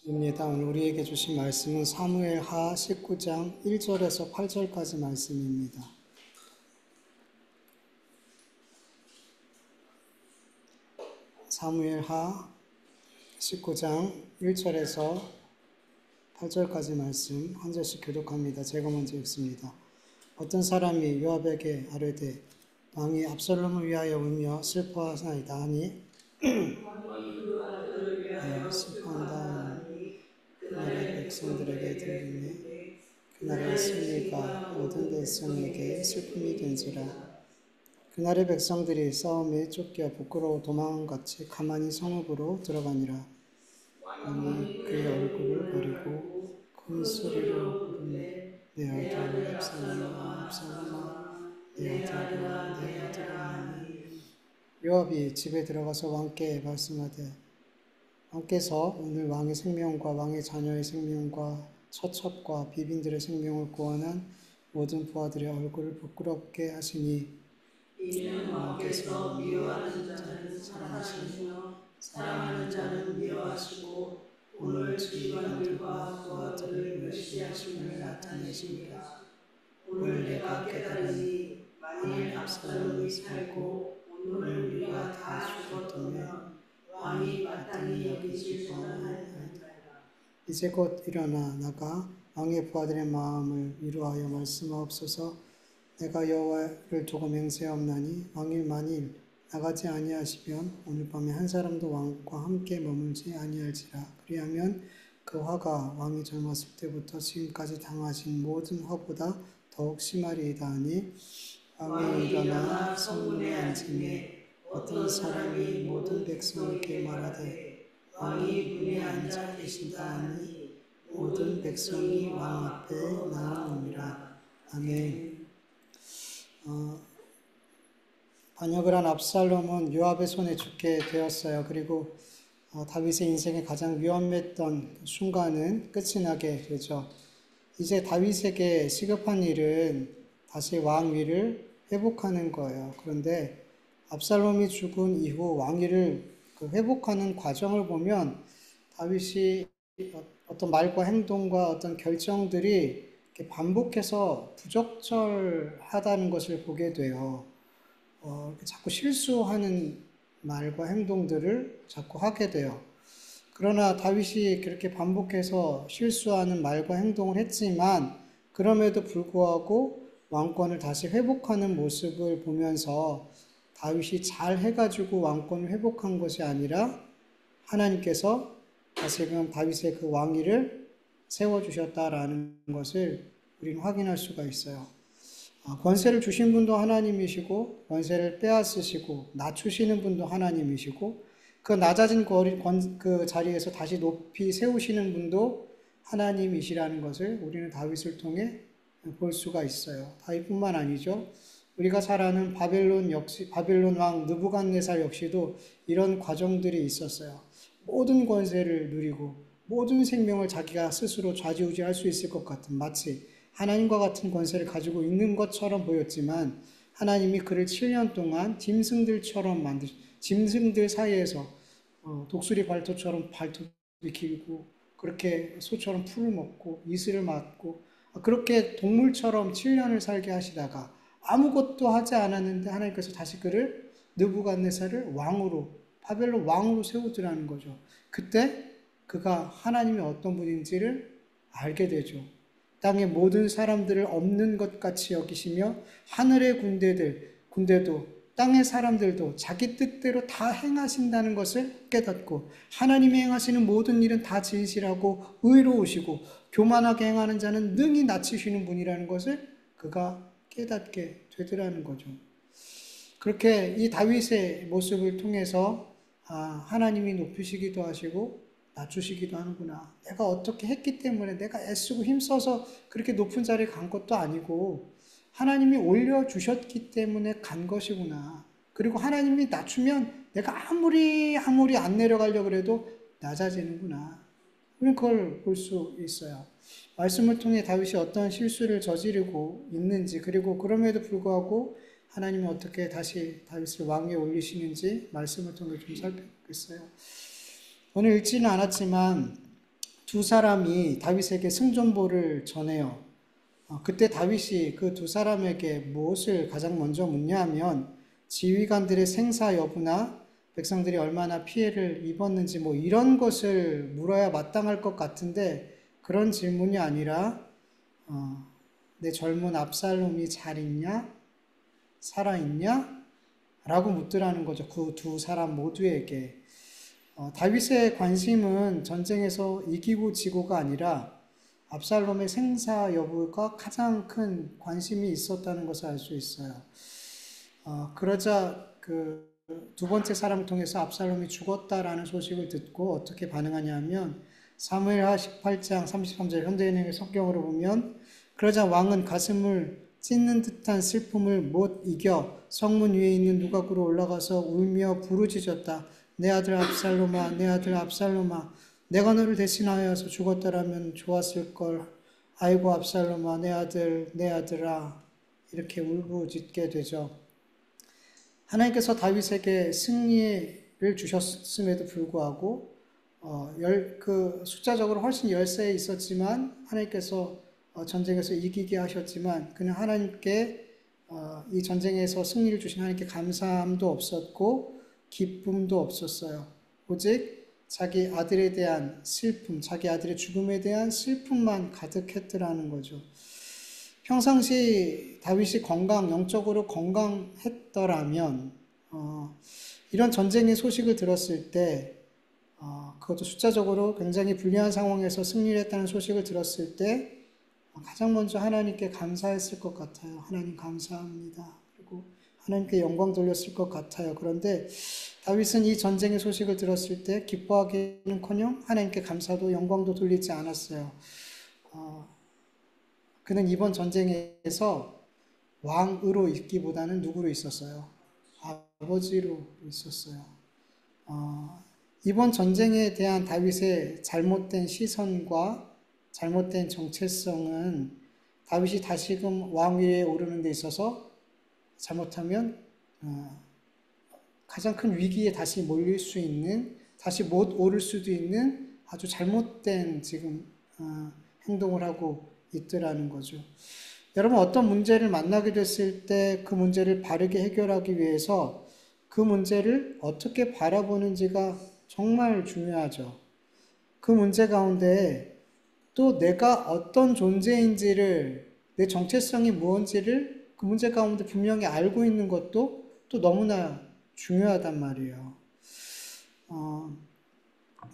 입니다. 오늘 우리에게 주신 말씀은 사무엘하 19장 1절에서 8절까지 말씀입니다. 사무엘하 19장 1절에서 8절까지 말씀 한 절씩 교독합니다. 제가 먼저 읽습니다. 어떤 사람이 요압에게 아뢰되 왕이 압살롬을 위하여 울며 슬퍼하나이다 하니 슬퍼한다 나라의 백성들에게 들리니 그날의 승리가 모든 백성에게 슬픔이 된지라. 그날의 백성들이 싸움에 쫓겨 부끄러워 도망같이 가만히 성읍으로 들어가니라. 왕이 그의 얼굴을 가리고 큰 소리로 부르매 내 아들 압살롬아 압살롬아 내 아들아 내 아들아 하니 요압이 집에 들어가서 왕께 말씀하되 왕께서 오늘 왕의 생명과 왕의 자녀의 생명과 처첩과 비빈들의 생명을 구원한 모든 부하들의 얼굴을 부끄럽게 하시니 이는 왕께서 미워하는 자는 사랑하시며 사랑하는 자는 미워하시고 오늘 지휘관들과 부하들을 멸시하심을 나타내십니다. 오늘 내가 깨달으니 만일 압살롬이 살고 오늘 우리가 다 죽었다면 왕이 마땅히 여기실 뻔하나이다. 이제 곧 일어나 나가 왕의 부하들의 마음을 위로하여 말씀하옵소서. 내가 여호와를 두고 맹세하옵나니 왕이 만일 나가지 아니하시면 오늘 밤에 한 사람도 왕과 함께 머물지 아니할지라. 그리하면 그 화가 왕이 젊었을 때부터 지금까지 당하신 모든 화보다 더욱 심하리이다 하니 왕이 일어나 성문에 앉으매 어떤 사람이 모든 백성에게 말하되 왕이 문에 앉아 계신다 하니 모든 백성이 왕 앞에 나오느니라. 아멘. 반역을 한 압살롬은 요압의 손에 죽게 되었어요. 그리고 다윗의 인생의 가장 위험했던 순간은 끝이 나게 되죠. 이제 다윗에게 시급한 일은 다시 왕위를 회복하는 거예요. 그런데 압살롬이 죽은 이후 왕위를 회복하는 과정을 보면 다윗이 어떤 말과 행동과 어떤 결정들이 반복해서 부적절하다는 것을 보게 돼요. 자꾸 실수하는 말과 행동들을 자꾸 하게 돼요. 그러나 다윗이 그렇게 반복해서 실수하는 말과 행동을 했지만 그럼에도 불구하고 왕권을 다시 회복하는 모습을 보면서 다윗이 잘 해가지고 왕권을 회복한 것이 아니라 하나님께서 다시금 다윗의 그 왕위를 세워주셨다라는 것을 우리는 확인할 수가 있어요. 권세를 주신 분도 하나님이시고 권세를 빼앗으시고 낮추시는 분도 하나님이시고 그 낮아진 그 자리에서 다시 높이 세우시는 분도 하나님이시라는 것을 우리는 다윗을 통해 볼 수가 있어요. 다윗뿐만 아니죠. 우리가 잘 아는 바벨론 왕 느부갓네살 역시도 이런 과정들이 있었어요. 모든 권세를 누리고 모든 생명을 자기가 스스로 좌지우지할 수 있을 것 같은 마치 하나님과 같은 권세를 가지고 있는 것처럼 보였지만 하나님이 그를 7년 동안 짐승들 사이에서 독수리 발톱처럼 발톱이 길고 그렇게 소처럼 풀을 먹고 이슬을 맞고 그렇게 동물처럼 7년을 살게 하시다가 아무것도 하지 않았는데 하나님께서 다시 그를 느부갓네살을 바벨론 왕으로 세우더라는 거죠. 그때 그가 하나님이 어떤 분인지를 알게 되죠. 땅의 모든 사람들을 없는 것 같이 여기시며 하늘의 군대도 땅의 사람들도 자기 뜻대로 다 행하신다는 것을 깨닫고 하나님이 행하시는 모든 일은 다 진실하고 의로우시고 교만하게 행하는 자는 능히 낮추시는 분이라는 것을 그가 깨닫게 되더라는 거죠. 그렇게 이 다윗의 모습을 통해서 하나님이 높이시기도 하시고 낮추시기도 하는구나. 내가 어떻게 했기 때문에 내가 애쓰고 힘써서 그렇게 높은 자리에 간 것도 아니고 하나님이 올려주셨기 때문에 간 것이구나. 그리고 하나님이 낮추면 내가 아무리 안 내려가려고 해도 낮아지는구나. 우리는 그걸 볼 수 있어요. 말씀을 통해 다윗이 어떤 실수를 저지르고 있는지 그리고 그럼에도 불구하고 하나님이 어떻게 다시 다윗을 왕위에 올리시는지 말씀을 통해 좀 살펴보겠어요. 오늘 읽지는 않았지만 두 사람이 다윗에게 승전보를 전해요. 그때 다윗이 그 두 사람에게 무엇을 가장 먼저 묻냐 하면 지휘관들의 생사 여부나 백성들이 얼마나 피해를 입었는지 뭐 이런 것을 물어야 마땅할 것 같은데 그런 질문이 아니라 내 젊은 압살롬이 잘 있냐? 살아있냐? 라고 묻더라는 거죠. 그 두 사람 모두에게. 다윗의 관심은 전쟁에서 이기고 지고가 아니라 압살롬의 생사 여부가 가장 큰 관심이 있었다는 것을 알 수 있어요. 그러자 그 두 번째 사람을 통해서 압살롬이 죽었다라는 소식을 듣고 어떻게 반응하냐면 사무엘하 18장 33절 현대인의 성경으로 보면 그러자 왕은 가슴을 찢는 듯한 슬픔을 못 이겨 성문 위에 있는 누각으로 올라가서 울며 부르짖었다. 내 아들 압살롬아, 내 아들 압살롬아, 내가 너를 대신하여서 죽었더라면 좋았을 걸. 아이고 압살롬아, 내 아들, 내 아들아, 이렇게 울부짖게 되죠. 하나님께서 다윗에게 승리를 주셨음에도 불구하고 그 숫자적으로 훨씬 열세에 있었지만 하나님께서 전쟁에서 이기게 하셨지만 그는 하나님께 이 전쟁에서 승리를 주신 하나님께 감사함도 없었고 기쁨도 없었어요. 오직 자기 아들에 대한 슬픔, 자기 아들의 죽음에 대한 슬픔만 가득했더라는 거죠. 평상시 다윗이 영적으로 건강했더라면 이런 전쟁의 소식을 들었을 때 그것도 숫자적으로 굉장히 불리한 상황에서 승리를 했다는 소식을 들었을 때 가장 먼저 하나님께 감사했을 것 같아요. 하나님 감사합니다. 그리고 하나님께 영광 돌렸을 것 같아요. 그런데 다윗은 이 전쟁의 소식을 들었을 때 기뻐하기는커녕 하나님께 감사도 영광도 돌리지 않았어요. 그는 이번 전쟁에서 왕으로 있기보다는 누구로 있었어요? 아버지로 있었어요. 이번 전쟁에 대한 다윗의 잘못된 시선과 잘못된 정체성은 다윗이 다시금 왕위에 오르는 데 있어서 잘못하면 가장 큰 위기에 다시 몰릴 수 있는, 다시 못 오를 수도 있는 아주 잘못된 지금 행동을 하고 있더라는 거죠. 여러분 어떤 문제를 만나게 됐을 때 그 문제를 바르게 해결하기 위해서 그 문제를 어떻게 바라보는지가 정말 중요하죠. 그 문제 가운데 또 내가 어떤 존재인지를, 내 정체성이 무엇인지를 그 문제 가운데 분명히 알고 있는 것도 또 너무나 중요하단 말이에요.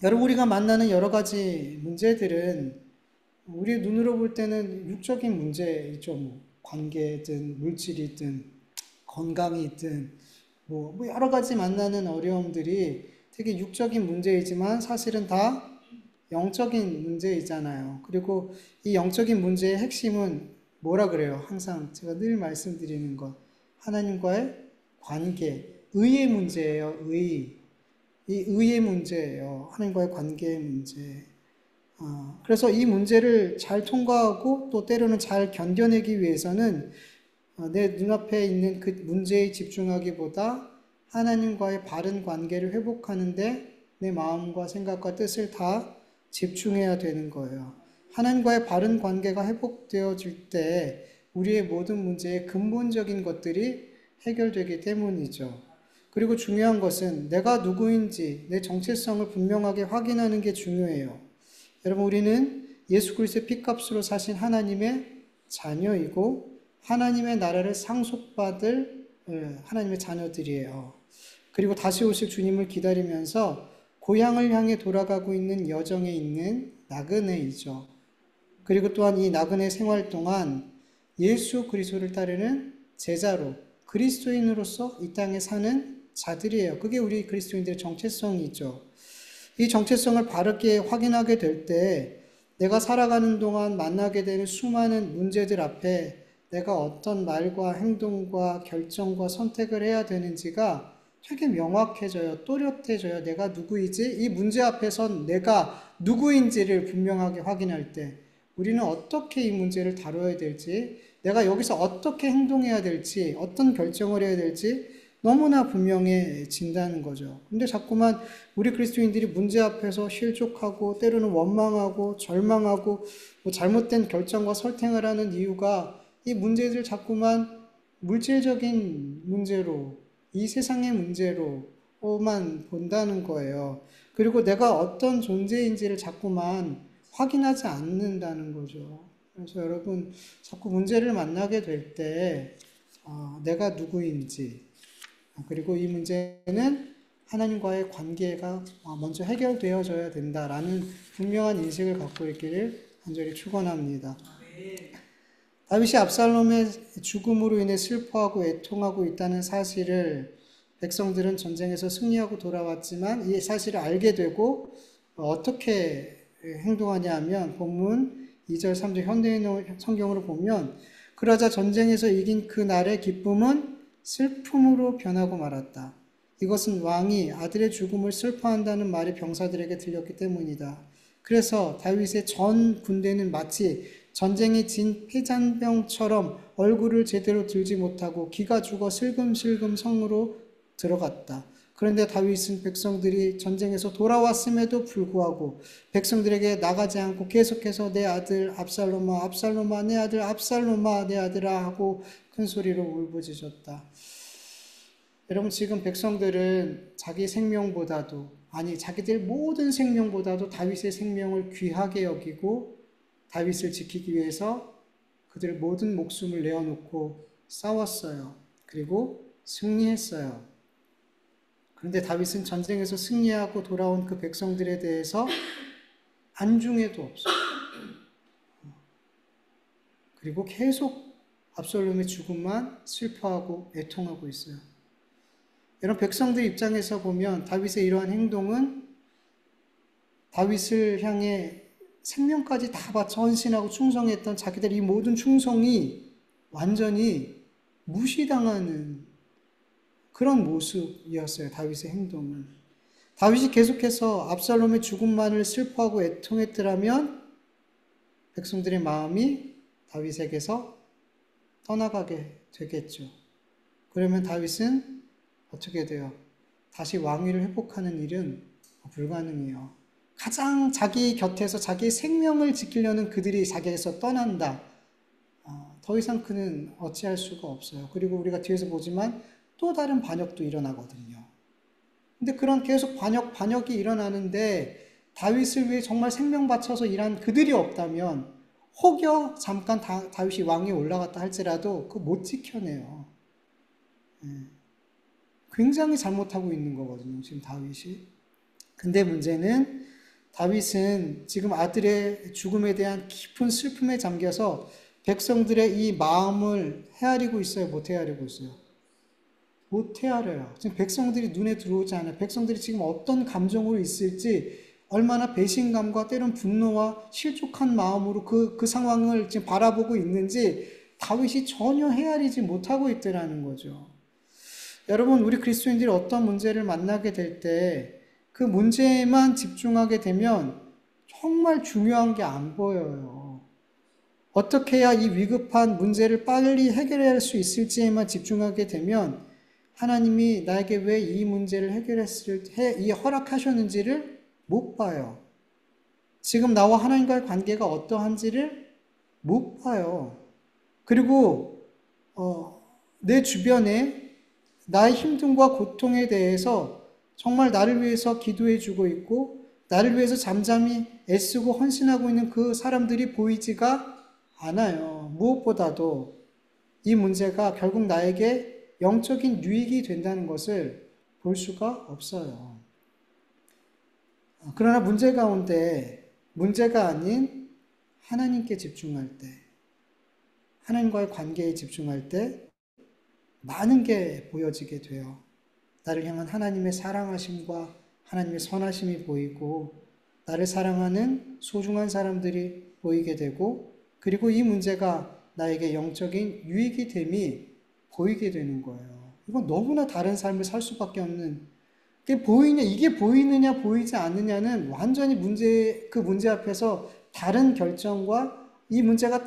여러분 우리가 만나는 여러 가지 문제들은 우리 눈으로 볼 때는 육적인 문제이죠. 뭐 관계든 물질이든 건강이든 뭐 여러 가지 만나는 어려움들이 되게 육적인 문제이지만 사실은 다 영적인 문제이잖아요. 그리고 이 영적인 문제의 핵심은 뭐라 그래요? 항상 제가 늘 말씀드리는 것. 하나님과의 관계, 의의 문제예요. 이 의의 문제예요. 하나님과의 관계의 문제. 그래서 이 문제를 잘 통과하고 또 때로는 잘 견뎌내기 위해서는 내 눈앞에 있는 그 문제에 집중하기보다 하나님과의 바른 관계를 회복하는데 내 마음과 생각과 뜻을 다 집중해야 되는 거예요. 하나님과의 바른 관계가 회복되어질 때 우리의 모든 문제의 근본적인 것들이 해결되기 때문이죠. 그리고 중요한 것은 내가 누구인지 내 정체성을 분명하게 확인하는 게 중요해요. 여러분 우리는 예수 그리스도의 피값으로 사신 하나님의 자녀이고 하나님의 나라를 상속받을 하나님의 자녀들이에요. 그리고 다시 오실 주님을 기다리면서 고향을 향해 돌아가고 있는 여정에 있는 나그네이죠. 그리고 또한 이 나그네 생활 동안 예수 그리스도를 따르는 제자로 그리스도인으로서 이 땅에 사는 자들이에요. 그게 우리 그리스도인들의 정체성이죠. 이 정체성을 바르게 확인하게 될 때 내가 살아가는 동안 만나게 되는 수많은 문제들 앞에 내가 어떤 말과 행동과 결정과 선택을 해야 되는지가 되게 명확해져요. 또렷해져요. 내가 누구이지? 이 문제 앞에선 내가 누구인지를 분명하게 확인할 때 우리는 어떻게 이 문제를 다뤄야 될지, 내가 여기서 어떻게 행동해야 될지, 어떤 결정을 해야 될지 너무나 분명해진다는 거죠. 근데 자꾸만 우리 그리스도인들이 문제 앞에서 실족하고 때로는 원망하고 절망하고 뭐 잘못된 결정과 설득을 하는 이유가 이 문제들 자꾸만 물질적인 문제로 이 세상의 문제로만 본다는 거예요. 그리고 내가 어떤 존재인지를 자꾸만 확인하지 않는다는 거죠. 그래서 여러분 자꾸 문제를 만나게 될 때 내가 누구인지 그리고 이 문제는 하나님과의 관계가 먼저 해결되어져야 된다라는 분명한 인식을 갖고 있기를 간절히 축원합니다. 다윗이 압살롬의 죽음으로 인해 슬퍼하고 애통하고 있다는 사실을 백성들은 전쟁에서 승리하고 돌아왔지만 이 사실을 알게 되고 어떻게 행동하냐 하면 본문 2절 3절 현대인 성경으로 보면 그러자 전쟁에서 이긴 그 날의 기쁨은 슬픔으로 변하고 말았다. 이것은 왕이 아들의 죽음을 슬퍼한다는 말이 병사들에게 들렸기 때문이다. 그래서 다윗의 전 군대는 마치 전쟁에 진 폐잔병처럼 얼굴을 제대로 들지 못하고 기가 죽어 슬금슬금 성으로 들어갔다. 그런데 다윗은 백성들이 전쟁에서 돌아왔음에도 불구하고 백성들에게 나가지 않고 계속해서 내 아들 압살롬아 압살롬아 내 아들 압살롬아 내 아들아 하고 큰 소리로 울부짖었다. 여러분 지금 백성들은 자기 생명보다도 자기들 모든 생명보다도 다윗의 생명을 귀하게 여기고 다윗을 지키기 위해서 그들 모든 목숨을 내어놓고 싸웠어요. 그리고 승리했어요. 그런데 다윗은 전쟁에서 승리하고 돌아온 그 백성들에 대해서 안중에도 없어요. 그리고 계속 압살롬의 죽음만 슬퍼하고 애통하고 있어요. 여러분 백성들 입장에서 보면 다윗의 이러한 행동은 다윗을 향해 생명까지 다 바쳐 헌신하고 충성했던 자기들 이 모든 충성이 완전히 무시당하는 그런 모습이었어요. 다윗의 행동은. 다윗이 계속해서 압살롬의 죽음만을 슬퍼하고 애통했더라면 백성들의 마음이 다윗에게서 떠나가게 되겠죠. 그러면 다윗은 어떻게 돼요? 다시 왕위를 회복하는 일은 불가능해요. 가장 자기 곁에서 자기 생명을 지키려는 그들이 자기에게서 떠난다. 더 이상 그는 어찌할 수가 없어요. 그리고 우리가 뒤에서 보지만 또 다른 반역도 일어나거든요. 근데 그런 계속 반역이 일어나는데 다윗을 위해 정말 생명 바쳐서 일한 그들이 없다면 혹여 잠깐 다윗이 왕위에 올라갔다 할지라도 그거 못 지켜내요. 굉장히 잘못하고 있는 거거든요. 지금 다윗이. 근데 문제는 다윗은 지금 아들의 죽음에 대한 깊은 슬픔에 잠겨서 백성들의 이 마음을 헤아리고 있어요? 못 헤아리고 있어요? 못 헤아려요. 지금 백성들이 눈에 들어오지 않아요. 백성들이 지금 어떤 감정으로 있을지 얼마나 배신감과 때론 분노와 실족한 마음으로 그 상황을 지금 바라보고 있는지 다윗이 전혀 헤아리지 못하고 있더라는 거죠. 여러분 우리 그리스도인들이 어떤 문제를 만나게 될 때 그 문제에만 집중하게 되면 정말 중요한 게 안 보여요. 어떻게 해야 이 위급한 문제를 빨리 해결할 수 있을지에만 집중하게 되면 하나님이 나에게 왜 이 문제를 허락하셨는지를 못 봐요. 지금 나와 하나님과의 관계가 어떠한지를 못 봐요. 그리고 내 주변에 나의 힘듦과 고통에 대해서 정말 나를 위해서 기도해 주고 있고 나를 위해서 잠잠히 애쓰고 헌신하고 있는 그 사람들이 보이지가 않아요. 무엇보다도 이 문제가 결국 나에게 영적인 유익이 된다는 것을 볼 수가 없어요. 그러나 문제 가운데 문제가 아닌 하나님께 집중할 때, 하나님과의 관계에 집중할 때 많은 게 보여지게 돼요. 나를 향한 하나님의 사랑하심과 하나님의 선하심이 보이고 나를 사랑하는 소중한 사람들이 보이게 되고 그리고 이 문제가 나에게 영적인 유익이 됨이 보이게 되는 거예요. 이건 너무나 다른 삶을 살 수밖에 없는 이게 보이느냐 보이지 않느냐는 완전히 그 문제 앞에서 다른 결정과 이 문제가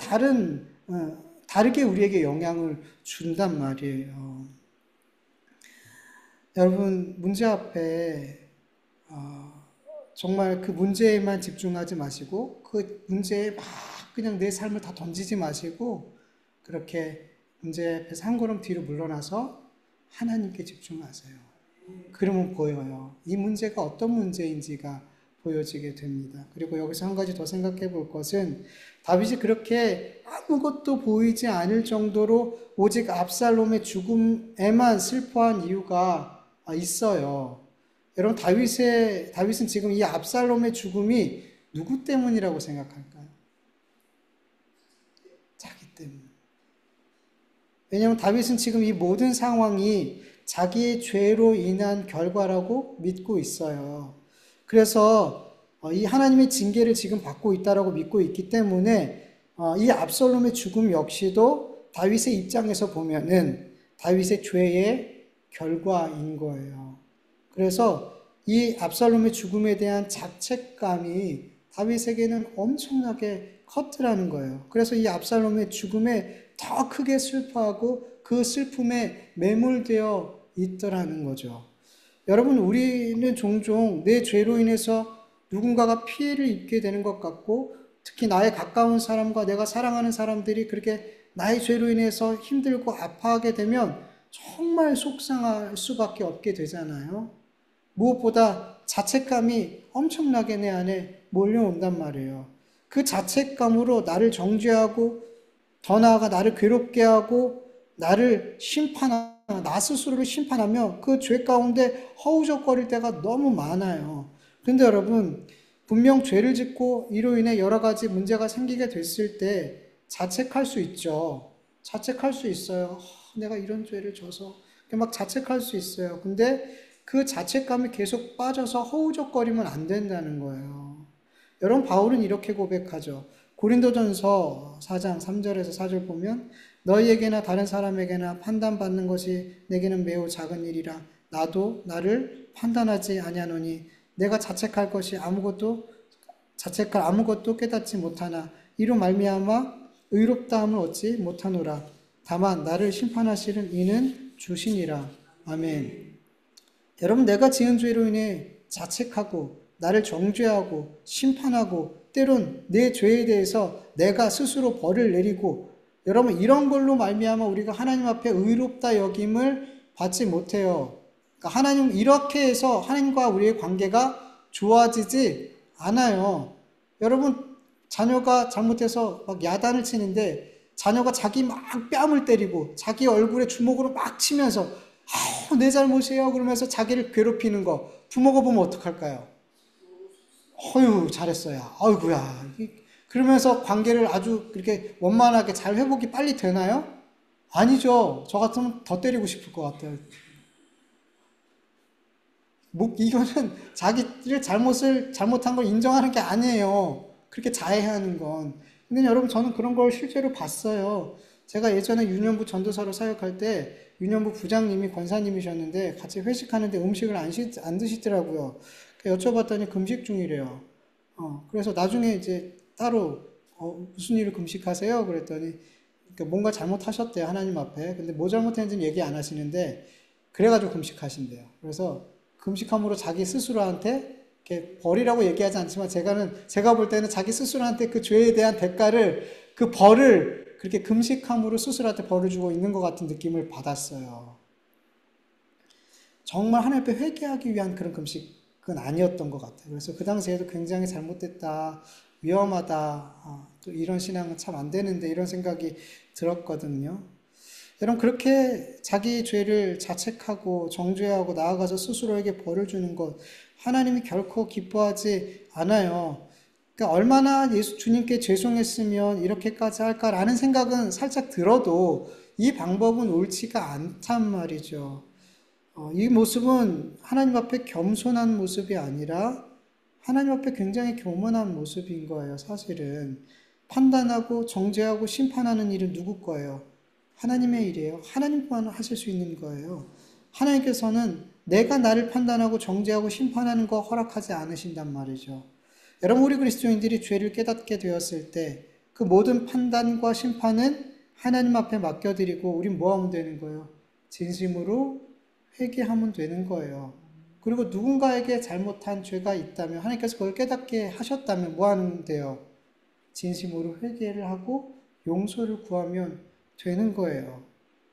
다르게 우리에게 영향을 준단 말이에요. 여러분, 문제 앞에 정말 그 문제에만 집중하지 마시고 그 문제에 막 그냥 내 삶을 다 던지지 마시고 그렇게 문제 앞에서 한 걸음 뒤로 물러나서 하나님께 집중하세요. 그러면 보여요. 이 문제가 어떤 문제인지가 보여지게 됩니다. 그리고 여기서 한 가지 더 생각해 볼 것은 다윗이 그렇게 아무것도 보이지 않을 정도로 오직 압살롬의 죽음에만 슬퍼한 이유가 있어요. 여러분, 다윗은 지금 이 압살롬의 죽음이 누구 때문이라고 생각할까요? 자기 때문. 왜냐하면 다윗은 지금 이 모든 상황이 자기의 죄로 인한 결과라고 믿고 있어요. 그래서 이 하나님의 징계를 지금 받고 있다라고 믿고 있기 때문에 이 압살롬의 죽음 역시도 다윗의 입장에서 보면은 다윗의 죄의 결과인 거예요. 그래서 이 압살롬의 죽음에 대한 자책감이 다윗에게는 엄청나게 컸더라는 거예요. 그래서 이 압살롬의 죽음에 더 크게 슬퍼하고 그 슬픔에 매몰되어 있더라는 거죠. 여러분, 우리는 종종 내 죄로 인해서 누군가가 피해를 입게 되는 것 같고, 특히 나의 가까운 사람과 내가 사랑하는 사람들이 그렇게 나의 죄로 인해서 힘들고 아파하게 되면 정말 속상할 수밖에 없게 되잖아요. 무엇보다 자책감이 엄청나게 내 안에 몰려온단 말이에요. 그 자책감으로 나를 정죄하고 더 나아가 나를 괴롭게 하고 나를 나 스스로를 심판하며 그 죄 가운데 허우적거릴 때가 너무 많아요. 근데 여러분, 분명 죄를 짓고 이로 인해 여러 가지 문제가 생기게 됐을 때 자책할 수 있죠. 자책할 수 있어요. 내가 이런 죄를 져서 막 자책할 수 있어요. 근데 그 자책감이 계속 빠져서 허우적거리면 안 된다는 거예요. 여러분, 바울은 이렇게 고백하죠. 고린도전서 4장 3절에서 4절 보면 너희에게나 다른 사람에게나 판단받는 것이 내게는 매우 작은 일이라 나도 나를 판단하지 아니하노니 내가 자책할 아무것도 깨닫지 못하나 이로 말미암아 의롭다함을 얻지 못하노라. 다만 나를 심판하시는 이는 주시니라. 아멘. 여러분, 내가 지은 죄로 인해 자책하고 나를 정죄하고 심판하고 때론 내 죄에 대해서 내가 스스로 벌을 내리고 여러분, 이런 걸로 말미암아 우리가 하나님 앞에 의롭다 여김을 받지 못해요. 그러니까 하나님, 이렇게 해서 하나님과 우리의 관계가 좋아지지 않아요. 여러분, 자녀가 잘못해서 막 야단을 치는데 자녀가 자기 막 뺨을 때리고 자기 얼굴에 주먹으로 막 치면서 내 잘못이에요 그러면서 자기를 괴롭히는 거 부모가 보면 어떡할까요? 어휴, 잘했어요. 아이고야. 그러면서 관계를 아주 그렇게 원만하게 잘 회복이 빨리 되나요? 아니죠. 저 같으면 더 때리고 싶을 것 같아요. 이거는 자기를 잘못한 걸 인정하는 게 아니에요. 그렇게 자해하는 건. 근데 여러분, 저는 그런 걸 실제로 봤어요. 제가 예전에 유년부 전도사로 사역할 때 유년부 부장님이 권사님이셨는데 같이 회식하는데 음식을 안 드시더라고요. 여쭤봤더니 금식 중이래요. 그래서 나중에 이제 따로 무슨 일을 금식하세요? 그랬더니 그러니까 뭔가 잘못하셨대요, 하나님 앞에. 근데 뭐 잘못했는지는 얘기 안 하시는데 그래가지고 금식하신대요. 그래서 금식함으로 자기 스스로한테 이렇게 벌이라고 얘기하지 않지만 제가 볼 때는 자기 스스로한테 그 죄에 대한 대가를 그 벌을 그렇게 금식함으로 스스로한테 벌을 주고 있는 것 같은 느낌을 받았어요. 정말 하나님 앞에 회개하기 위한 그런 금식은 아니었던 것 같아요. 그래서 그 당시에도 굉장히 잘못됐다, 위험하다, 또 이런 신앙은 참 안 되는데 이런 생각이 들었거든요. 여러분, 그렇게 자기 죄를 자책하고 정죄하고 나아가서 스스로에게 벌을 주는 것 하나님이 결코 기뻐하지 않아요. 그러니까 얼마나 주님께 죄송했으면 이렇게까지 할까라는 생각은 살짝 들어도 이 방법은 옳지가 않단 말이죠. 이 모습은 하나님 앞에 겸손한 모습이 아니라 하나님 앞에 굉장히 교만한 모습인 거예요, 사실은. 판단하고 정죄하고 심판하는 일은 누구 거예요? 하나님의 일이에요. 하나님만 하실 수 있는 거예요. 하나님께서는 내가 나를 판단하고 정죄하고 심판하는 거 허락하지 않으신단 말이죠. 여러분, 우리 그리스도인들이 죄를 깨닫게 되었을 때 그 모든 판단과 심판은 하나님 앞에 맡겨드리고 우린 뭐 하면 되는 거예요? 진심으로 회개하면 되는 거예요. 그리고 누군가에게 잘못한 죄가 있다면 하나님께서 그걸 깨닫게 하셨다면 뭐 하면 돼요? 진심으로 회개를 하고 용서를 구하면 되는 거예요.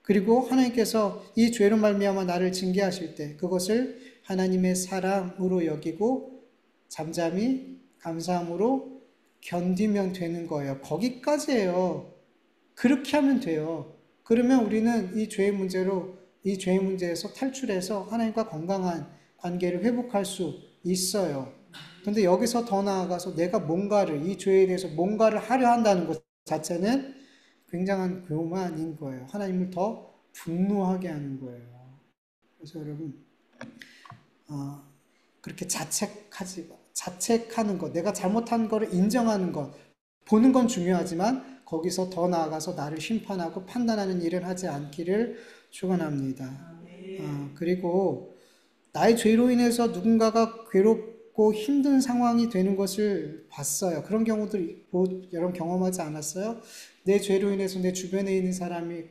그리고 하나님께서 이 죄로 말미암아 나를 징계하실 때 그것을 하나님의 사랑으로 여기고 잠잠히 감사함으로 견디면 되는 거예요. 거기까지예요. 그렇게 하면 돼요. 그러면 우리는 이 죄의 문제에서 탈출해서 하나님과 건강한 관계를 회복할 수 있어요. 근데 여기서 더 나아가서 내가 이 죄에 대해서 뭔가를 하려 한다는 것 자체는 굉장한 교만인 거예요. 하나님을 더 분노하게 하는 거예요. 그래서 여러분, 어, 그렇게 자책하는 것, 내가 잘못한 것을 인정하는 것, 보는 건 중요하지만 거기서 더 나아가서 나를 심판하고 판단하는 일을 하지 않기를 축원합니다. 그리고 나의 죄로 인해서 누군가가 괴롭고 힘든 상황이 되는 것을 봤어요. 그런 경우들 여러분 경험하지 않았어요? 내 죄로 인해서 내 주변에 있는 사람이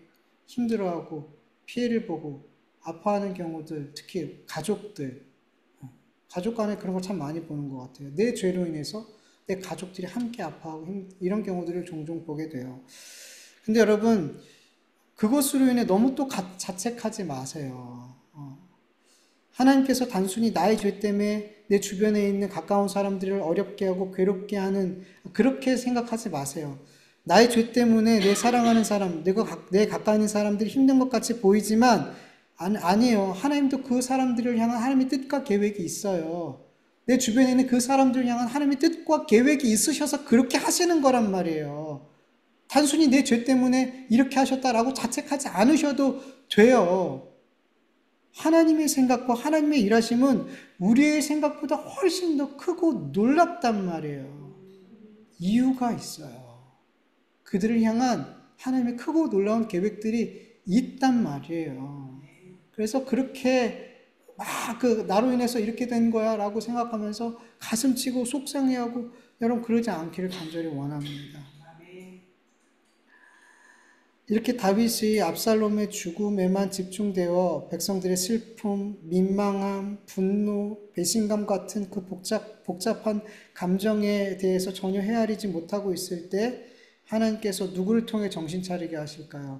힘들어하고 피해를 보고 아파하는 경우들, 특히 가족 간에 그런 걸 참 많이 보는 것 같아요. 내 죄로 인해서 내 가족들이 함께 아파하고 이런 경우들을 종종 보게 돼요. 근데 여러분, 그것으로 인해 너무 또 자책하지 마세요. 하나님께서 단순히 나의 죄 때문에 내 주변에 있는 가까운 사람들을 어렵게 하고 괴롭게 하는 그렇게 생각하지 마세요. 나의 죄 때문에 내 사랑하는 사람, 내 가까이 있는 사람들이 힘든 것 같이 보이지만 아니에요. 하나님도 그 사람들을 향한 하나님의 뜻과 계획이 있어요. 내 주변에 있는 그 사람들을 향한 하나님의 뜻과 계획이 있으셔서 그렇게 하시는 거란 말이에요. 단순히 내 죄 때문에 이렇게 하셨다라고 자책하지 않으셔도 돼요. 하나님의 생각과 하나님의 일하심은 우리의 생각보다 훨씬 더 크고 놀랍단 말이에요. 이유가 있어요. 그들을 향한 하나님의 크고 놀라운 계획들이 있단 말이에요. 그래서 그렇게 나로 인해서 이렇게 된 거야 라고 생각하면서 가슴 치고 속상해하고 여러분 그러지 않기를 간절히 원합니다. 이렇게 다윗이 압살롬의 죽음에만 집중되어 백성들의 슬픔, 민망함, 분노, 배신감 같은 그 복잡한 감정에 대해서 전혀 헤아리지 못하고 있을 때 하나님께서 누구를 통해 정신 차리게 하실까요?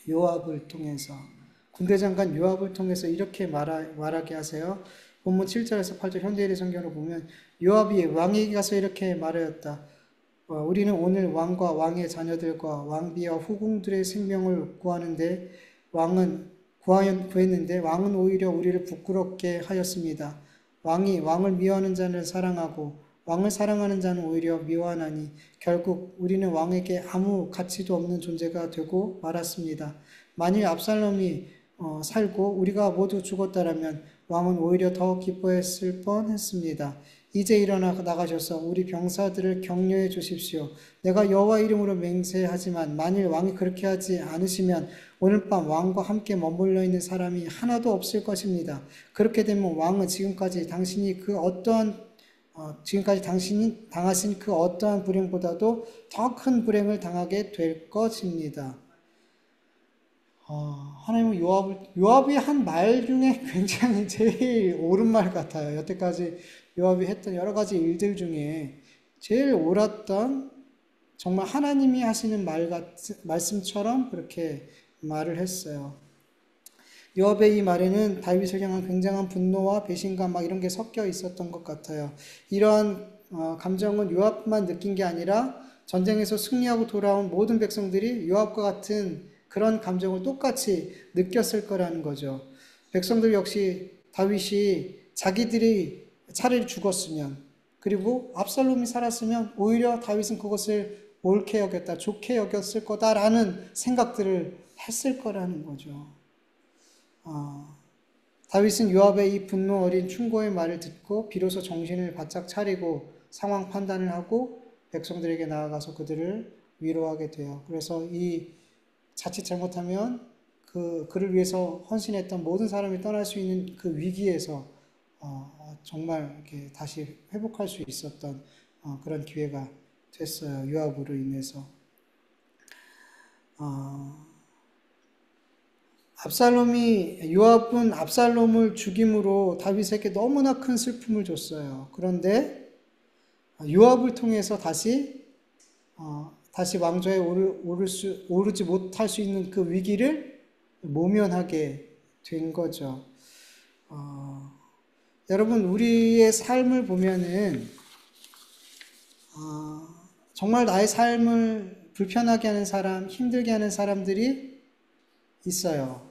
요압을 통해서. 군대 장관 요압을 통해서 이렇게 말하게 하세요. 본문 7절에서 8절 현대인의 성경으로 보면 요압이 왕에게 가서 이렇게 말하였다. 우리는 오늘 왕과 왕의 자녀들과 왕비와 후궁들의 생명을 구하는데 구했는데 왕은 오히려 우리를 부끄럽게 하였습니다. 왕이 왕을 미워하는 자를 사랑하고 왕을 사랑하는 자는 오히려 미워하나니 결국 우리는 왕에게 아무 가치도 없는 존재가 되고 말았습니다. 만일 압살롬이 살고 우리가 모두 죽었다라면 왕은 오히려 더 기뻐했을 뻔했습니다. 이제 일어나 나가셔서 우리 병사들을 격려해 주십시오. 내가 여호와 이름으로 맹세하지만 만일 왕이 그렇게 하지 않으시면 오늘 밤 왕과 함께 머물러 있는 사람이 하나도 없을 것입니다. 그렇게 되면 왕은 지금까지 당신이 당하신 그 어떠한 불행보다도 더 큰 불행을 당하게 될 것입니다. 하나님은 요압이 한 말 중에 굉장히 제일 옳은 말 같아요. 여태까지 요압이 했던 여러 가지 일들 중에 제일 옳았던 정말 하나님이 하시는 말씀처럼 그렇게 말을 했어요. 요압의 이 말에는 다윗을 향한 굉장한 분노와 배신감 이런 게 섞여 있었던 것 같아요. 이러한 감정은 요압만 느낀 게 아니라 전쟁에서 승리하고 돌아온 모든 백성들이 요압과 같은 그런 감정을 똑같이 느꼈을 거라는 거죠. 백성들 역시 다윗이 자기들이 차라리 죽었으면 그리고 압살롬이 살았으면 오히려 다윗은 그것을 옳게 여겼다, 좋게 여겼을 거다라는 생각들을 했을 거라는 거죠. 다윗은 요압의 이 분노 어린 충고의 말을 듣고 비로소 정신을 바짝 차리고 상황 판단을 하고 백성들에게 나아가서 그들을 위로하게 돼요. 그래서 자칫 잘못하면 그를 위해서 헌신했던 모든 사람이 떠날 수 있는 그 위기에서 정말 이렇게 다시 회복할 수 있었던 그런 기회가 됐어요. 요압으로 인해서. 요압은 압살롬을 죽임으로 다윗에게 너무나 큰 슬픔을 줬어요. 그런데 요압을 통해서 다시 왕좌에 오르지 못할 수 있는 그 위기를 모면하게 된 거죠. 여러분, 우리의 삶을 보면은 정말 나의 삶을 불편하게 하는 사람, 힘들게 하는 사람들이 있어요.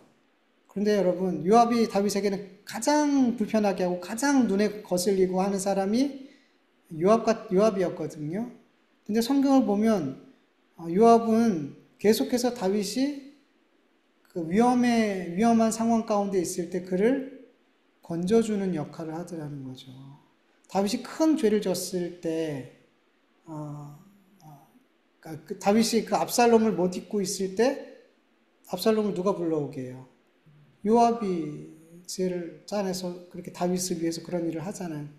그런데 여러분, 요압이 다윗에게는 가장 불편하게 하고 가장 눈에 거슬리고 하는 사람이 요압이었거든요. 근데 성경을 보면 요압은 계속해서 다윗이 그 위험한 상황 가운데 있을 때 그를 건져주는 역할을 하더라는 거죠. 다윗이 큰 죄를 졌을 때, 다윗이 그 압살롬을 못 잇고 있을 때, 압살롬을 누가 불러오게 해요? 요압이 죄를 짜내서 그렇게 다윗을 위해서 그런 일을 하잖아요.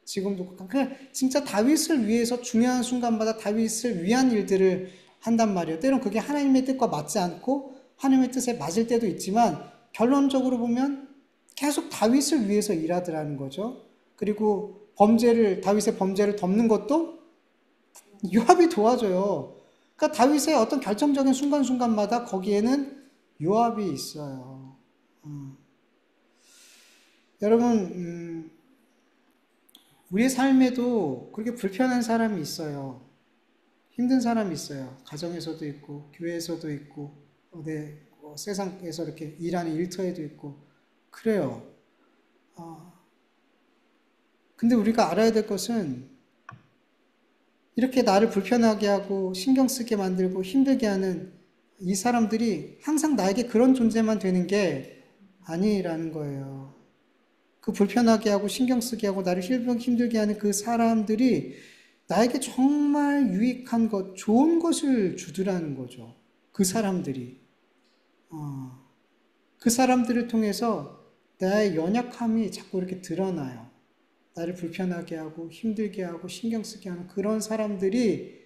지금도 그냥 진짜 다윗을 위해서 중요한 순간마다 다윗을 위한 일들을 한단 말이에요. 때론 그게 하나님의 뜻과 맞지 않고 하나님의 뜻에 맞을 때도 있지만 결론적으로 보면 계속 다윗을 위해서 일하더라는 거죠. 그리고 다윗의 범죄를 덮는 것도 요압이 도와줘요. 그러니까 다윗의 어떤 결정적인 순간순간마다 거기에는 요압이 있어요. 여러분, 우리의 삶에도 그렇게 불편한 사람이 있어요. 힘든 사람이 있어요. 가정에서도 있고, 교회에서도 있고, 세상에서 이렇게 일하는 일터에도 있고, 그래요. 근데 우리가 알아야 될 것은 이렇게 나를 불편하게 하고 신경 쓰게 만들고 힘들게 하는 이 사람들이 항상 나에게 그런 존재만 되는 게 아니라는 거예요. 그 불편하게 하고 신경 쓰게 하고 나를 힘들게 하는 그 사람들이 나에게 정말 유익한 것, 좋은 것을 주더라는 거죠. 그 사람들이. 그 사람들을 통해서 나의 연약함이 자꾸 이렇게 드러나요. 나를 불편하게 하고 힘들게 하고 신경 쓰게 하는 그런 사람들이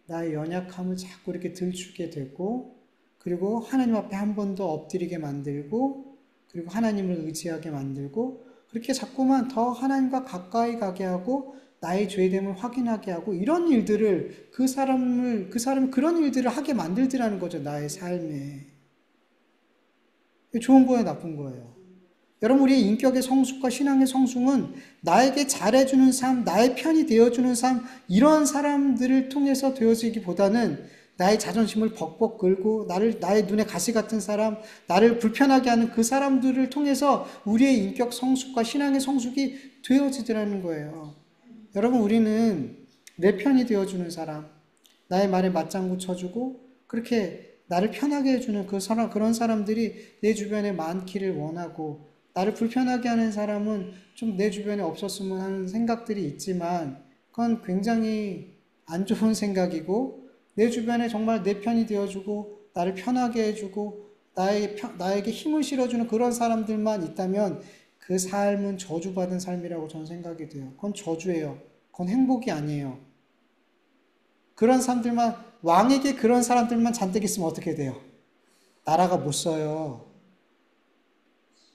나의 연약함을 자꾸 이렇게 들추게 되고, 그리고 하나님 앞에 한 번 더 엎드리게 만들고, 그리고 하나님을 의지하게 만들고, 그렇게 자꾸만 더 하나님과 가까이 가게 하고 나의 죄됨을 확인하게 하고 이런 일들을 그 사람이 그런 일들을 하게 만들더라는 거죠. 나의 삶에. 좋은 거예요, 나쁜 거예요? 여러분, 우리의 인격의 성숙과 신앙의 성숙은 나에게 잘해주는 삶, 나의 편이 되어주는 삶, 이런 사람들을 통해서 되어지기보다는 나의 자존심을 벅벅 긁고 나의 눈에 가시 같은 사람, 나를 불편하게 하는 그 사람들을 통해서 우리의 인격 성숙과 신앙의 성숙이 되어지더라는 거예요. 여러분, 우리는 내 편이 되어주는 사람, 나의 말에 맞장구 쳐주고 그렇게 나를 편하게 해주는 그런 사람들이 내 주변에 많기를 원하고, 나를 불편하게 하는 사람은 좀 내 주변에 없었으면 하는 생각들이 있지만 그건 굉장히 안 좋은 생각이고, 내 주변에 정말 내 편이 되어주고 나를 편하게 해주고 나에게 힘을 실어주는 그런 사람들만 있다면 그 삶은 저주받은 삶이라고 저는 생각이 돼요. 그건 저주예요. 그건 행복이 아니에요. 그런 사람들만, 왕에게 그런 사람들만 잔뜩 있으면 어떻게 돼요? 나라가 못 써요.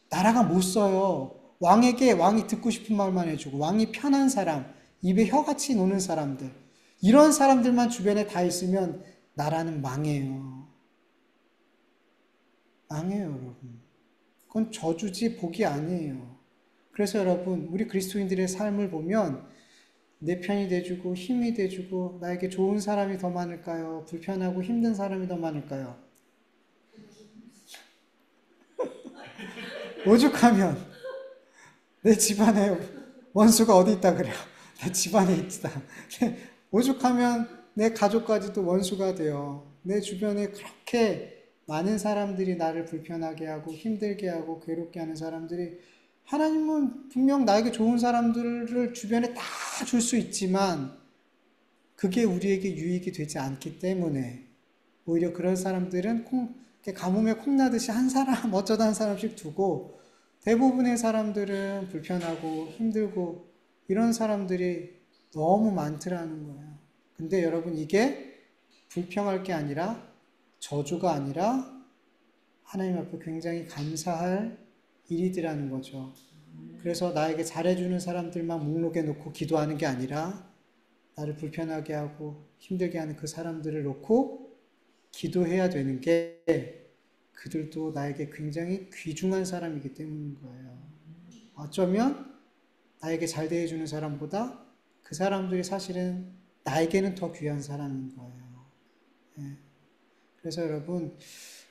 나라가 못 써요. 왕이 듣고 싶은 말만 해주고, 왕이 편한 사람, 입에 혀같이 노는 사람들, 이런 사람들만 주변에 다 있으면 나라는 망해요. 망해요, 여러분. 그건 저주지 복이 아니에요. 그래서 여러분, 우리 그리스도인들의 삶을 보면 내 편이 돼주고 힘이 돼주고 나에게 좋은 사람이 더 많을까요? 불편하고 힘든 사람이 더 많을까요? 오죽하면 내 집안에 원수가 어디 있다 그래요. 내 집안에 있다. 오죽하면 내 가족까지도 원수가 돼요. 내 주변에 그렇게 많은 사람들이 나를 불편하게 하고 힘들게 하고 괴롭게 하는 사람들이, 하나님은 분명 나에게 좋은 사람들을 주변에 다 줄 수 있지만 그게 우리에게 유익이 되지 않기 때문에 오히려 그런 사람들은 가뭄에 콩나듯이 한 사람 어쩌다 한 사람씩 두고, 대부분의 사람들은 불편하고 힘들고 이런 사람들이 너무 많더라는 거예요. 근데 여러분, 이게 불평할 게 아니라 저주가 아니라 하나님 앞에 굉장히 감사할 일이더라는 거죠. 그래서 나에게 잘해주는 사람들만 목록에 놓고 기도하는 게 아니라 나를 불편하게 하고 힘들게 하는 그 사람들을 놓고 기도해야 되는 게 그들도 나에게 굉장히 귀중한 사람이기 때문인 거예요. 어쩌면 나에게 잘 대해주는 사람보다 그 사람들이 사실은 나에게는 더 귀한 사람인 거예요. 예. 그래서 여러분,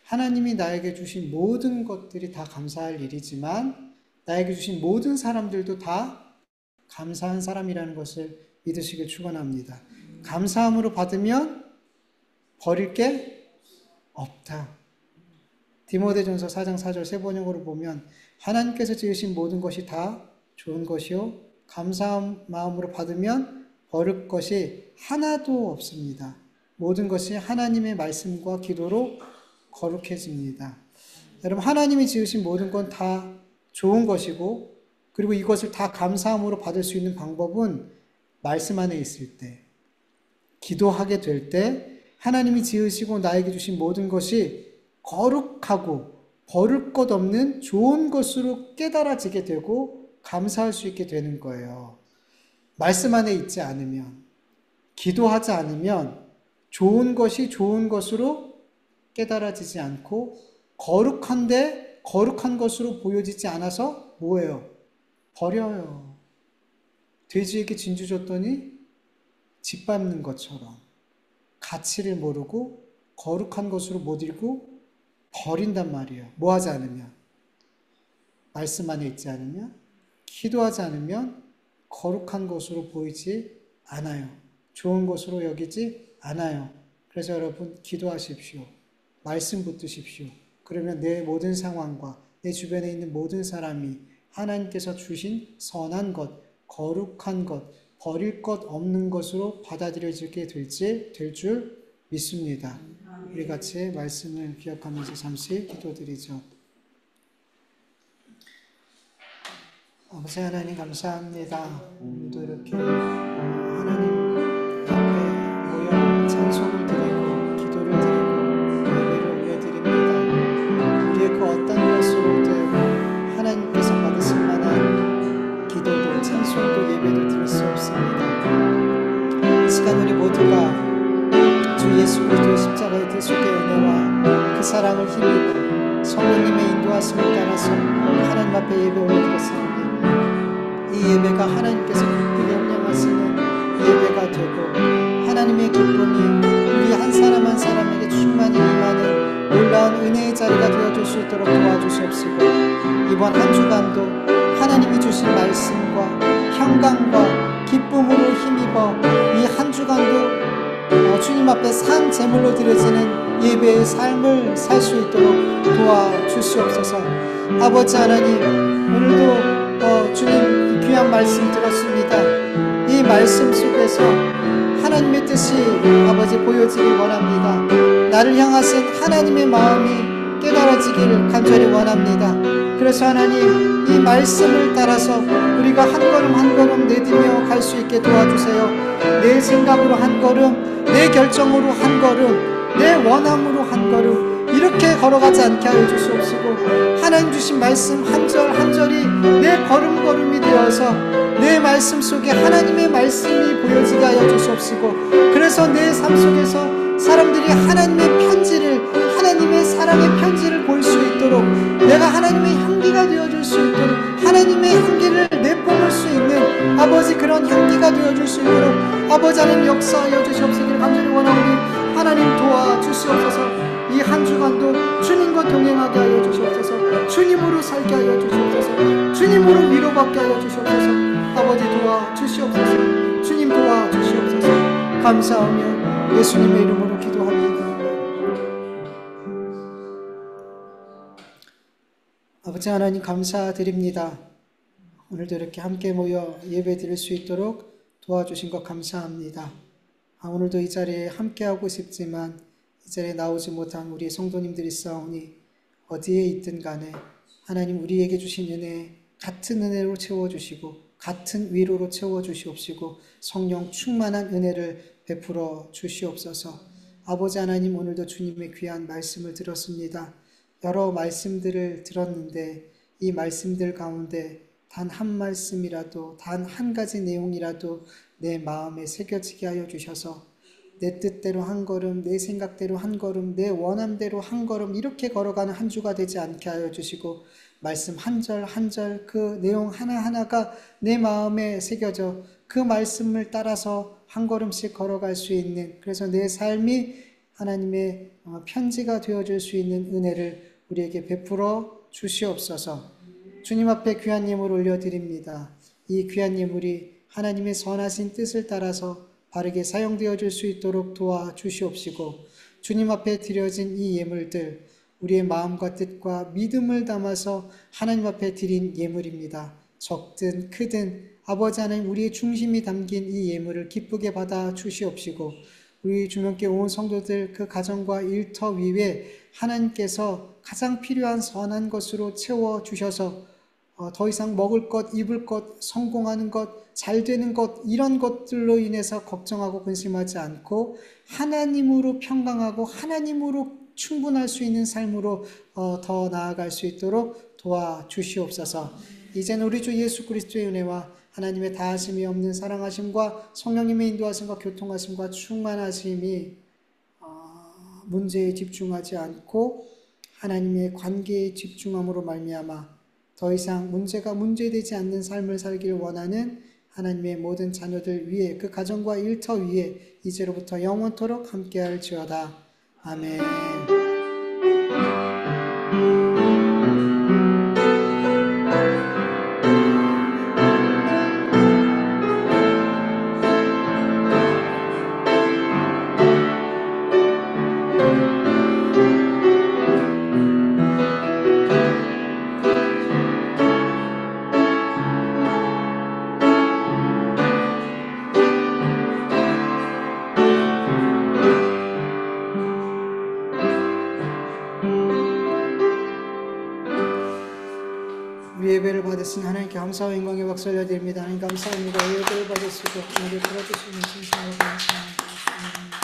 하나님이 나에게 주신 모든 것들이 다 감사할 일이지만 나에게 주신 모든 사람들도 다 감사한 사람이라는 것을 믿으시길 축원합니다. 감사함으로 받으면 버릴 게 없다. 디모데전서 4장 4절 새 번역으로 보면 하나님께서 지으신 모든 것이 다 좋은 것이요 감사한 마음으로 받으면 버릴 것이 하나도 없습니다. 모든 것이 하나님의 말씀과 기도로 거룩해집니다. 여러분, 하나님이 지으신 모든 건 다 좋은 것이고 그리고 이것을 다 감사함으로 받을 수 있는 방법은 말씀 안에 있을 때, 기도하게 될 때 하나님이 지으시고 나에게 주신 모든 것이 거룩하고 버릴 것 없는 좋은 것으로 깨달아지게 되고 감사할 수 있게 되는 거예요. 말씀 안에 있지 않으면, 기도하지 않으면 좋은 것이 좋은 것으로 깨달아지지 않고 거룩한데 거룩한 것으로 보여지지 않아서 뭐예요? 버려요. 돼지에게 진주 줬더니 짓밟는 것처럼 가치를 모르고 거룩한 것으로 못 읽고 버린단 말이에요. 뭐 하지 않으면, 말씀 안에 있지 않으면, 기도하지 않으면 거룩한 것으로 보이지 않아요. 좋은 것으로 여기지 않아요. 그래서 여러분 기도하십시오. 말씀 붙드십시오. 그러면 내 모든 상황과 내 주변에 있는 모든 사람이 하나님께서 주신 선한 것, 거룩한 것, 버릴 것 없는 것으로 받아들여지게 될 줄 믿습니다. 우리 같이 말씀을 기억하면서 잠시 기도드리죠. 아버지 하나님 감사합니다. 오늘도 이렇게 하나님 앞에 모여 찬송을 드리고 기도를 드리고 예배를 올려드립니다. 우리의 그 어떤 것으로도 하나님께서 받으실 만한 기도도 찬송도 예배도 드릴 수 없습니다. 이 시간 우리 모두가 주 예수 그리스도의 십자가의 대속의 은혜와 그 사랑을 힘입어 성령님의 인도하심을 따라서 하나님 앞에 예배 올려드렸습니다. 이 예배가 하나님께서 기쁘게 합령하시는 예배가 되고 하나님의 기쁨이 우리 한 사람 한 사람에게 충만히 임하는 놀라운 은혜의 자리가 되어줄 수 있도록 도와주시옵시고 이번 한 주간도 하나님이 주신 말씀과 평강과 기쁨으로 힘입어 이 한 주간도 주님 앞에 산 제물로 드려지는 예배의 삶을 살 수 있도록 도와주시옵소서. 아버지 하나님, 오늘도 주님 귀한 말씀 들었습니다. 이 말씀 속에서 하나님의 뜻이 아버지 보여지길 원합니다. 나를 향하신 하나님의 마음이 깨달아지기를 간절히 원합니다. 그래서 하나님, 이 말씀을 따라서 우리가 한 걸음 한 걸음 내디며 갈 수 있게 도와주세요. 내 생각으로 한 걸음, 내 결정으로 한 걸음, 내 원함으로 한 걸음 이렇게 걸어가지 않게 하여 주시옵시고 하나님 주신 말씀 한 절 한 절이 내 걸음걸음이 되어서 내 말씀 속에 하나님의 말씀이 보여지게 하여 주시옵시고 그래서 내 삶 속에서 사람들이 하나님의 편지를, 하나님의 사랑의 편지를 볼 수 있도록 내가 하나님의 향기가 되어줄 수 있도록 하나님의 향기를 내뿜을 수 있는 아버지 그런 향기가 되어줄 수 있도록 아버지 하나님 역사하여 주시옵시기를 간절히 원하오니 하나님 도와주시옵소서. 이 한 주간도 주님과 동행하게 하여 주시옵소서. 주님으로 살게 하여 주시옵소서. 주님으로 위로받게 하여 주시옵소서. 아버지 도와주시옵소서. 주님 도와주시옵소서. 감사하며 예수님의 이름으로 기도합니다. 아버지 하나님 감사드립니다. 오늘도 이렇게 함께 모여 예배 드릴 수 있도록 도와주신 것 감사합니다. 오늘도 이 자리에 함께하고 싶지만 이 자리에 나오지 못한 우리 성도님들이 있사오니 어디에 있든 간에 하나님 우리에게 주신 은혜 같은 은혜로 채워주시고 같은 위로로 채워주시옵시고 성령 충만한 은혜를 베풀어 주시옵소서. 아버지 하나님 오늘도 주님의 귀한 말씀을 들었습니다. 여러 말씀들을 들었는데 이 말씀들 가운데 단 한 말씀이라도, 단 한 가지 내용이라도 내 마음에 새겨지게 하여 주셔서 내 뜻대로 한 걸음, 내 생각대로 한 걸음, 내 원함대로 한 걸음 이렇게 걸어가는 한 주가 되지 않게 하여 주시고 말씀 한 절 한 절 그 내용 하나하나가 내 마음에 새겨져 그 말씀을 따라서 한 걸음씩 걸어갈 수 있는, 그래서 내 삶이 하나님의 편지가 되어줄 수 있는 은혜를 우리에게 베풀어 주시옵소서. 주님 앞에 귀한 예물 올려드립니다. 이 귀한 예물이 하나님의 선하신 뜻을 따라서 바르게 사용되어질 수 있도록 도와주시옵시고, 주님 앞에 드려진 이 예물들 우리의 마음과 뜻과 믿음을 담아서 하나님 앞에 드린 예물입니다. 적든 크든 아버지 하나님, 우리의 중심이 담긴 이 예물을 기쁘게 받아 주시옵시고, 우리 주변께 온 성도들 그 가정과 일터 위에 하나님께서 가장 필요한 선한 것으로 채워 주셔서 더 이상 먹을 것, 입을 것, 성공하는 것, 잘 되는 것 이런 것들로 인해서 걱정하고 근심하지 않고 하나님으로 평강하고 하나님으로 충분할 수 있는 삶으로 더 나아갈 수 있도록 도와주시옵소서. 이제는 우리 주 예수 그리스도의 은혜와 하나님의 다하심이 없는 사랑하심과 성령님의 인도하심과 교통하심과 충만하심이 문제에 집중하지 않고 하나님의 관계에 집중함으로 말미암아 더 이상 문제가 문제되지 않는 삶을 살기를 원하는 하나님의 모든 자녀들 위에, 그 가정과 일터 위에 이제로부터 영원토록 함께할지어다. 아멘. 예배를 받으신 하나님께 감사와 영광의 박수 올려드립니다. 하나님 감사합니다. 예배를 받으시고 우리를 들어주시는 진심으로 감사합니다.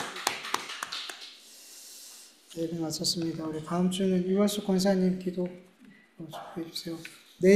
예배 마쳤습니다. 우리 다음 주는 유월수 권사님 기도 해주세요. 내일